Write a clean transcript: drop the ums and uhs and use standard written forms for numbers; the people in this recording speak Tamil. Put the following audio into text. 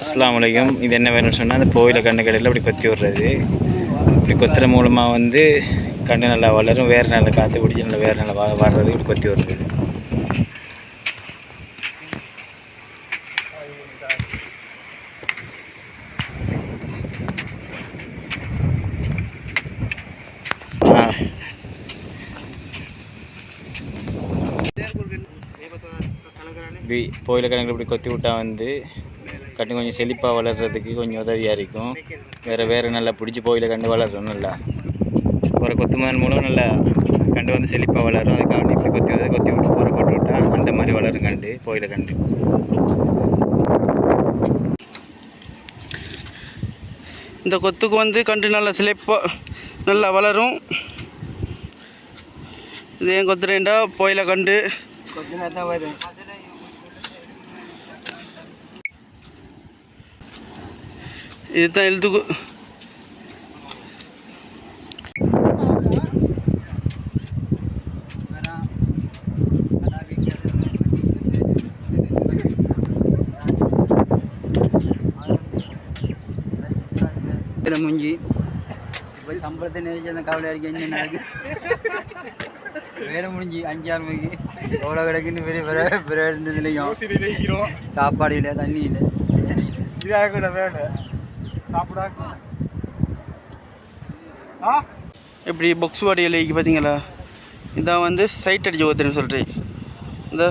அஸ்ஸலாமு அலைக்கும். இது என்ன வேணும்னு சொன்னால் அந்த கோயிலை கண்ணு கடையில் இப்படி கொத்தி விடுறது. இப்படி கொத்துற மூலமாக வந்து கண்ணு நல்லா வளரும், வேறு நல்லா காற்று பிடிச்சி நல்லா வேறு நல்லா வர்றது இப்படி கொத்தி விடுறது. இப்படி கோயிலை கணக்கில் இப்படி கொத்தி விட்டா வந்து கண்டு கொஞ்சம் செழிப்பாக வளர்கிறதுக்கு கொஞ்சம் உதவியாக இருக்கும். வேறு நல்லா பிடிச்சி கோயிலை கண்டு வளரும். நல்லா ஒரு கொத்துமதன் மூலம் நல்லா கண்டு வந்து செழிப்பாக வளரும். அதுக்காக இப்படி கொத்தி விட்டு ஊற போட்டு விட்டால் அந்த மாதிரி வளரும் கண்டு கோயிலை கண்டு. இந்த கொத்துக்கு வந்து கண்டு நல்லா செழிப்பாக நல்லா வளரும். இது ஏன் கொத்துறேன்டா கோயிலை கண்டு இதுதான் எழுத்துக்கு முஞ்சி இப்போ சம்பளத்தை நினைச்சு அந்த கவலை அடிக்க என்ன நடக்கு வேலை முடிஞ்சு 5-6 மணிக்கு எவ்வளோ கிடக்குன்னு பெரிய நிலையும் சாப்பாடு இல்லை, தண்ணி இல்லை. எப்படி பாக்ஸ் வாடி இலைக்கு பார்த்தீங்களா? இதான் வந்து சைட் அடிச்சு ஊற்றுன்னு சொல்கிறேன். இந்த